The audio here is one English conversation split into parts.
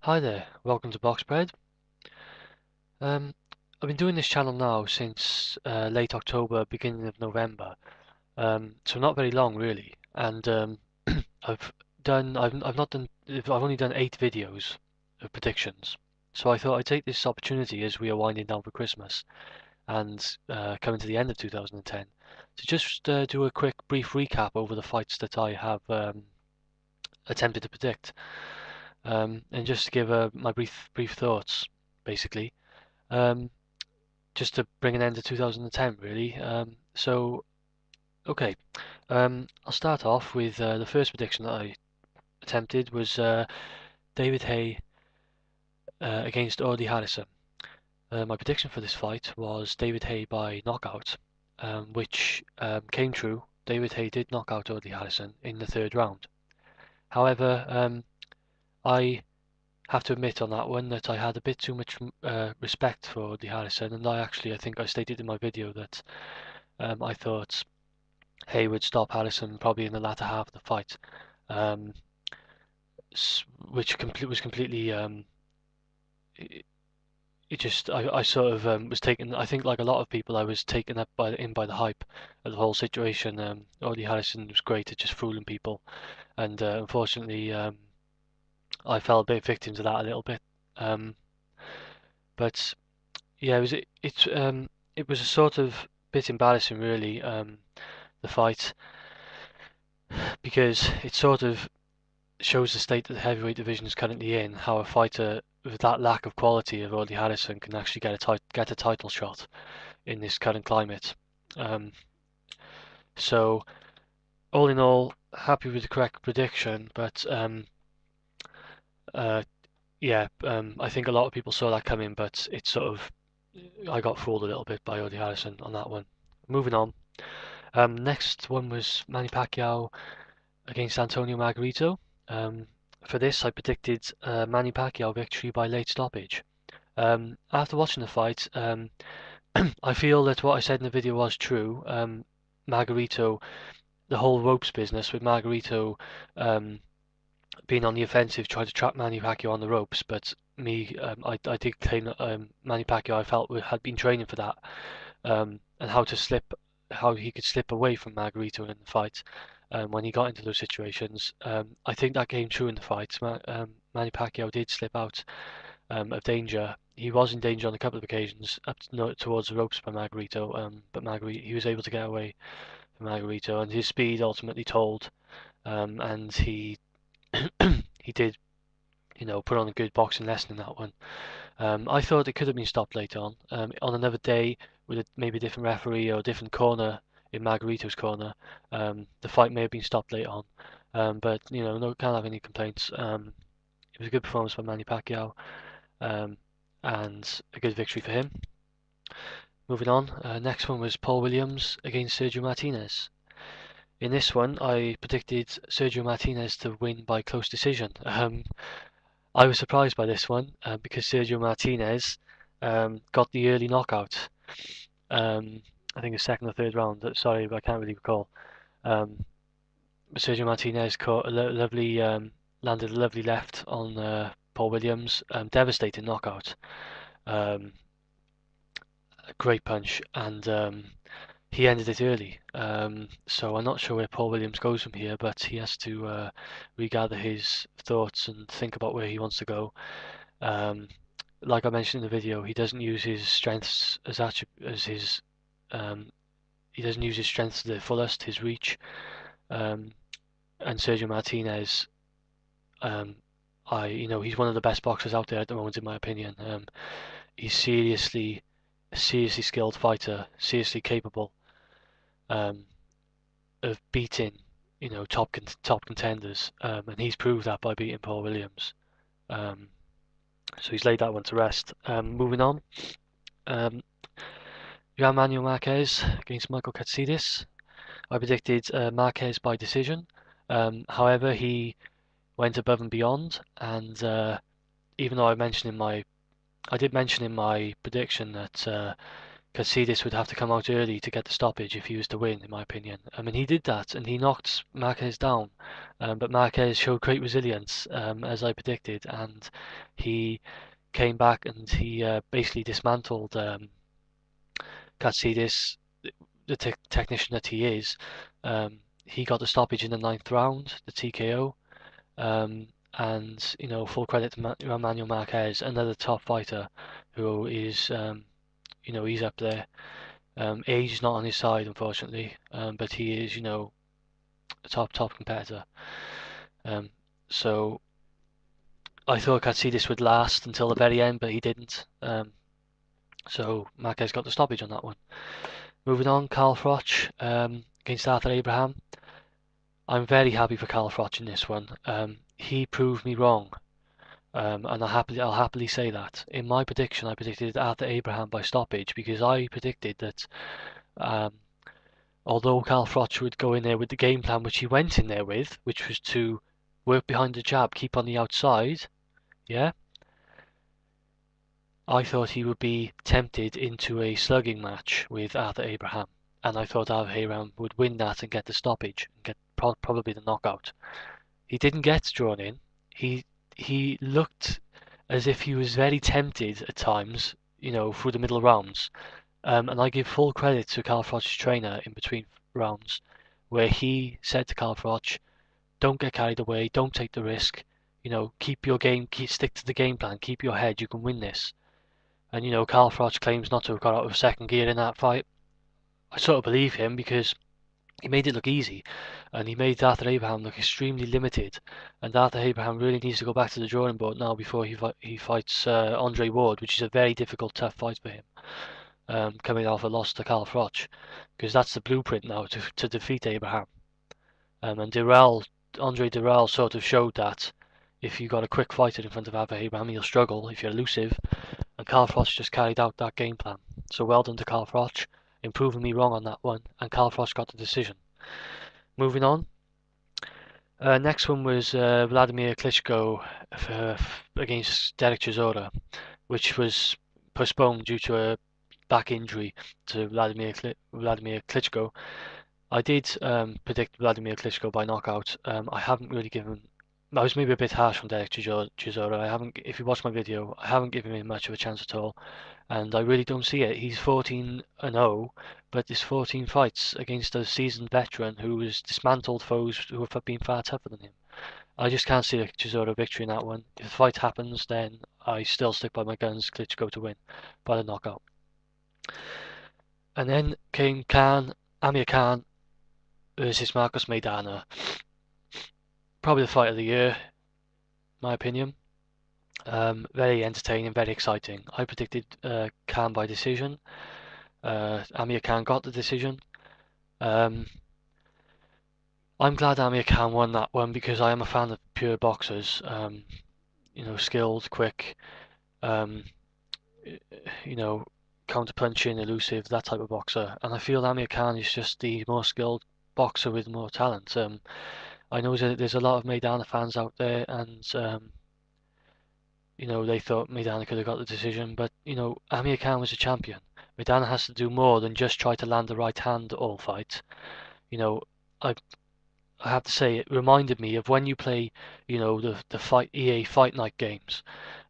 Hi there, welcome to BoxPred. Um, I've been doing this channel now since late October, beginning of November, so not very long really. And I've I've not done, I've only done 8 videos of predictions. So I thought I'd take this opportunity as we are winding down for Christmas and coming to the end of 2010 to just do a quick, brief recap over the fights that I have attempted to predict, and just to give my brief thoughts, basically. Um, just to bring an end to 2010, really. Okay, I'll start off with the first prediction that I attempted was David Haye against Audley Harrison. My prediction for this fight was David Haye by knockout, which came true. David Haye did knock out Audley Harrison in the third round. However, I have to admit on that one that I had a bit too much respect for Audley Harrison, and I think I stated in my video that I thought Hay would stop Harrison probably in the latter half of the fight, um, which was completely. It, it just I sort of was taken. I think like a lot of people, I was taken up by the hype of the whole situation. Audley Harrison was great at just fooling people, and unfortunately, I fell a bit victim to that a little bit. Um, but yeah, it was a sort of bit embarrassing, really. The fight because it sort of shows the state that the heavyweight division is currently in, how a fighter with that lack of quality of Audley Harrison can actually get a title shot in this current climate. Um, so all in all, happy with the correct prediction, but uh, yeah, I think a lot of people saw that coming, but it's sort of I got fooled a little bit by Audley Harrison on that one. Moving on. Next one was Manny Pacquiao against Antonio Margarito. Um, for this, I predicted Manny Pacquiao victory by late stoppage. After watching the fight, I feel that what I said in the video was true. Margarito, the whole ropes business with Margarito being on the offensive, trying to trap Manny Pacquiao on the ropes, but I did claim that Manny Pacquiao I felt had been training for that, and how he could slip away from Margarito in the fight when he got into those situations. I think that came true in the fight. Manny Pacquiao did slip out of danger. He was in danger on a couple of occasions towards the ropes by Margarito, but he was able to get away from Margarito, and his speed ultimately told. And he did, put on a good boxing lesson in that one. I thought it could have been stopped later on another day with maybe a different referee or a different corner in Margarito's corner. The fight may have been stopped later on, but no, can't have any complaints. It was a good performance by Manny Pacquiao, um, and a good victory for him. Moving on, next one was Paul Williams against Sergio Martinez. In this one, I predicted Sergio Martinez to win by close decision. I was surprised by this one because Sergio Martinez got the early knockout. I think the second or third round. Sorry, I can't really recall. Um, Sergio Martinez caught a lovely, landed a lovely left on Paul Williams. Devastating knockout. Um, a great punch, and he ended it early. So I'm not sure where Paul Williams goes from here, but he has to regather his thoughts and think about where he wants to go. Um, like I mentioned in the video, he doesn't use his strengths as his um, he doesn't use his strengths to the fullest, his reach. Um, and Sergio Martinez, um, he's one of the best boxers out there at the moment, in my opinion. He's seriously skilled fighter, seriously capable um, of beating, top contenders, and he's proved that by beating Paul Williams. Um, so he's laid that one to rest. Moving on, um, Juan Manuel Marquez against Michael Katsidis. I predicted Marquez by decision. However, he went above and beyond, and even though I did mention in my prediction that Katsidis would have to come out early to get the stoppage if he was to win, in my opinion. I mean, he did that and he knocked Marquez down, but Marquez showed great resilience, as I predicted, and he came back and he basically dismantled Katsidis, the technician that he is. He got the stoppage in the ninth round, the TKO, and full credit to Emmanuel Marquez, another top fighter who is he's up there. Age is not on his side, unfortunately, but he is, a top competitor. Um, so I thought Katsidis would last until the very end, but he didn't. So Marquez got the stoppage on that one. Moving on, Carl Froch against Arthur Abraham. I'm very happy for Carl Froch in this one. He proved me wrong, and I'll happily say that. In my prediction, I predicted Arthur Abraham by stoppage because I predicted that although Carl Froch would go in there with the game plan which he went in there with, which was to work behind the jab, keep on the outside, yeah, I thought he would be tempted into a slugging match with Arthur Abraham, and I thought Arthur Abraham would win that and get the stoppage, and get probably the knockout. He didn't get drawn in. He looked as if he was very tempted at times, through the middle rounds. And I give full credit to Carl Froch's trainer in between rounds, where he said to Carl Froch, "Don't get carried away. Don't take the risk. Keep your game. Stick to the game plan. Keep your head. You can win this." And Carl Froch claims not to have got out of second gear in that fight. I sort of believe him because he made it look easy, and he made Arthur Abraham look extremely limited. And Arthur Abraham really needs to go back to the drawing board now before he fights Andre Ward, which is a very difficult, tough fight for him. Coming off a loss to Carl Froch, because that's the blueprint now to defeat Abraham. And Andre Dirrell sort of showed that if you got a quick fighter in front of Arthur Abraham, you'll struggle if you're elusive. And Carl Froch just carried out that game plan. So well done to Carl Froch, improving me wrong on that one, and Carl Froch got the decision. Moving on. Next one was Vladimir Klitschko against Derek Chisora, which was postponed due to a back injury to Vladimir Klitschko. I did predict Vladimir Klitschko by knockout. I haven't really given. I was maybe a bit harsh on Derek Chisora. I haven't. If you watch my video, I haven't given him much of a chance at all, and I really don't see it. He's 14-0, but there's 14 fights against a seasoned veteran who has dismantled foes who have been far tougher than him. I just can't see a Chisora victory in that one. If the fight happens, then I still stick by my guns. Klitschko to win by the knockout. And then came Amir Khan versus Marcos Maidana. Probably the fight of the year, my opinion. Very entertaining, very exciting. I predicted Khan by decision. Amir Khan got the decision. I'm glad Amir Khan won that one because I am a fan of pure boxers. Skilled, quick, counter-punching, elusive, that type of boxer. And I feel Amir Khan is just the more skilled boxer with more talent. I know there's a lot of Maidana fans out there, and they thought Maidana could have got the decision, but Amir Khan was a champion. Maidana has to do more than just try to land the right hand all fight. I have to say, it reminded me of when you play, the EA Fight Night games,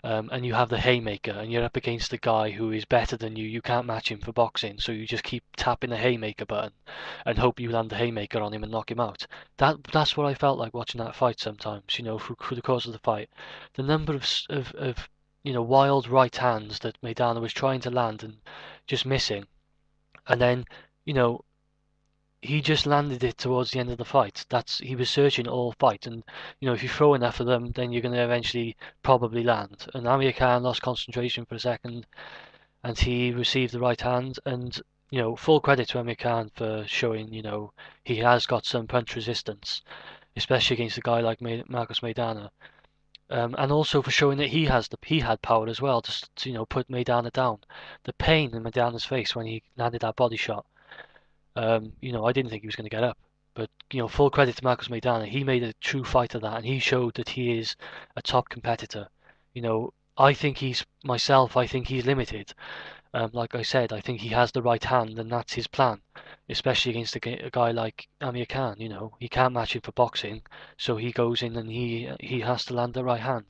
and you have the haymaker, and you're up against a guy who is better than you. You can't match him for boxing, so you just keep tapping the haymaker button and hope you land the haymaker on him and knock him out. That's what I felt like watching that fight sometimes. Through the course of the fight, the number of wild right hands that Maidana was trying to land and just missing, and then he just landed it towards the end of the fight. He was searching all fight, and if you throw enough of them, then you're going to eventually probably land. And Amir Khan lost concentration for a second, and he received the right hand. And full credit to Amir Khan for showing he has got some punch resistance, especially against a guy like Marcos Maidana. And also for showing that he had power as well, just to put Maidana down. The pain in Maidana's face when he landed that body shot. I didn't think he was going to get up, but full credit to Marcos Maidana. He made a true fight of that, and he showed that he is a top competitor. I think he's limited, Like I said, I think he has the right hand, and that's his plan, especially against a guy like Amir Khan. You know, he can't match him for boxing, so he goes in and he has to land the right hand.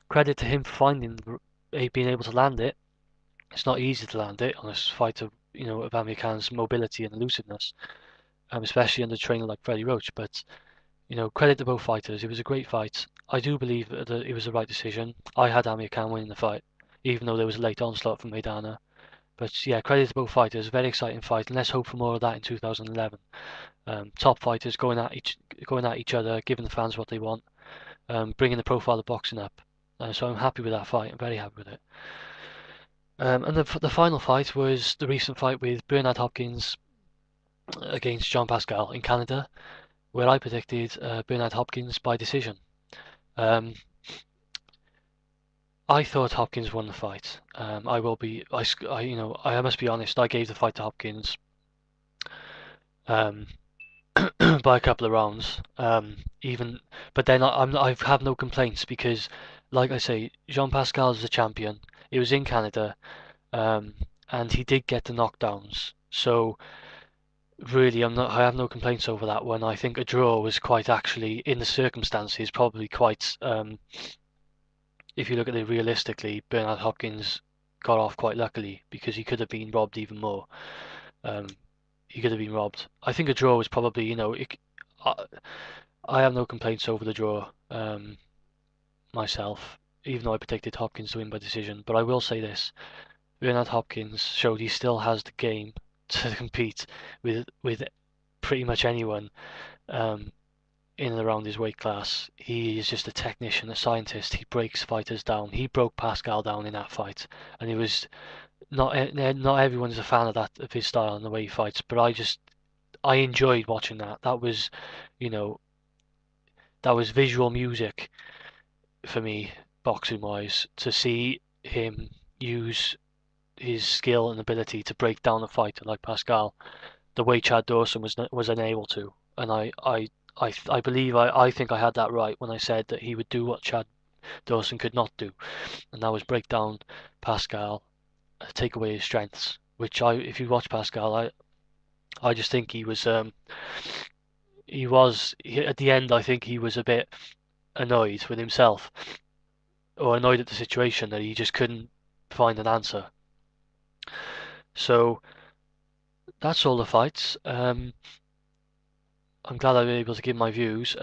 Credit to him for being able to land it. It's not easy to land it on a fighter, of Amir Khan's mobility and elusiveness, especially under a trainer like Freddie Roach. But credit to both fighters. It was a great fight. I do believe that it was the right decision. I had Amir Khan winning the fight, even though there was a late onslaught from Maidana. But yeah, credit to both fighters. Very exciting fight, and let's hope for more of that in 2011. Top fighters going at each other, giving the fans what they want, bringing the profile of boxing up. So I'm happy with that fight. I'm very happy with it. And the final fight was the recent fight with Bernard Hopkins against Jean Pascal in Canada, where I predicted Bernard Hopkins by decision. I thought Hopkins won the fight. I will be, I must be honest. I gave the fight to Hopkins um, by a couple of rounds. But then I have no complaints because, like I say, Jean Pascal is the champion. It was in Canada, and he did get the knockdowns. So really, I have no complaints over that one. I think a draw was quite actually, in the circumstances, probably quite. If you look at it realistically, Bernard Hopkins got off quite luckily because he could have been robbed even more. Um, he could have been robbed. I think a draw was probably, I have no complaints over the draw myself, even though I predicted Hopkins to win by decision. But I will say this: Bernard Hopkins showed he still has the game to compete with pretty much anyone in and around his weight class. He is just a technician, a scientist. He breaks fighters down. He broke Pascal down in that fight, and it was not everyone is a fan of his style and the way he fights. But I enjoyed watching that. You know, that was visual music for me, boxing wise, to see him use his skill and ability to break down a fighter like Pascal, the way Chad Dawson was unable to. And I believe I think I had that right when I said that he would do what Chad Dawson could not do, and that was break down Pascal, take away his strengths. Which if you watch Pascal, I just think at the end. I think he was a bit annoyed with himself, or annoyed at the situation that he just couldn't find an answer. So that's all the fights. I'm glad I was able to give my views.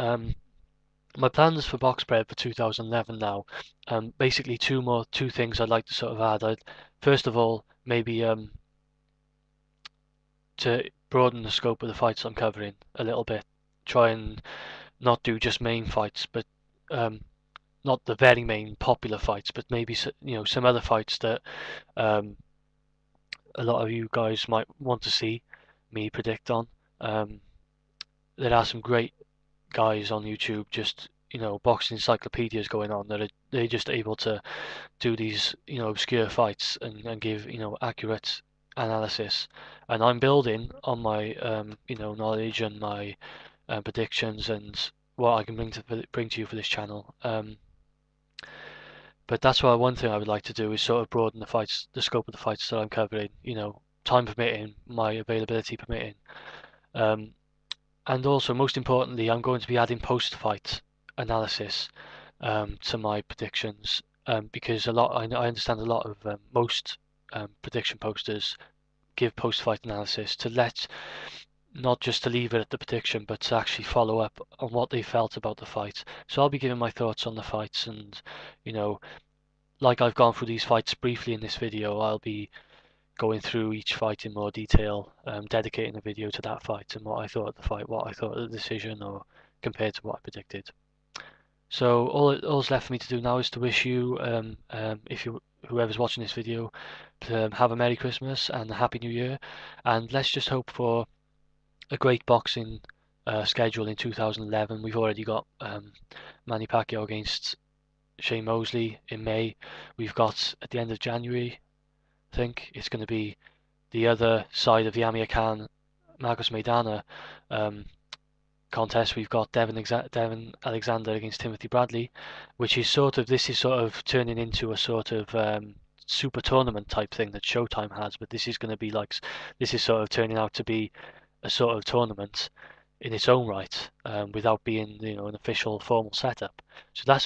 My plans for BoxPred for 2011 now. Basically two things I'd like to sort of add. First of all, maybe to broaden the scope of the fights I'm covering a little bit. Try and not do just main fights, but not the very main popular fights, but maybe some other fights that a lot of you guys might want to see me predict on. There are some great guys on YouTube, just boxing encyclopedias going on that they're just able to do these obscure fights and give accurate analysis. And I'm building on my knowledge and my predictions and what I can bring to you for this channel. But that's why one thing I would like to do is sort of broaden the scope of the fights that I'm covering. Time permitting, my availability permitting. And also, most importantly, I'm going to be adding post-fight analysis to my predictions because I understand a lot of most prediction posters give post-fight analysis not just to leave it at the prediction, but to actually follow up on what they felt about the fight. So I'll be giving my thoughts on the fights, and like I've gone through these fights briefly in this video, I'll be going through each fight in more detail, dedicating a video to that fight and what I thought of the fight, what I thought of the decision, or compared to what I predicted. So all's left for me to do now is to wish you, whoever's watching this video, have a Merry Christmas and a Happy New Year, and let's just hope for a great boxing schedule in 2011. We've already got Manny Pacquiao against Shane Mosley in May. We've got at the end of January, I think it's going to be the other side of the Amir Khan Marcos Maidana contest. We've got Devin Alexander against Timothy Bradley, which is this is sort of turning into a sort of super tournament type thing that Showtime has, but this is going to be like this is sort of turning out to be a sort of tournament in its own right, without being an official formal setup. So that's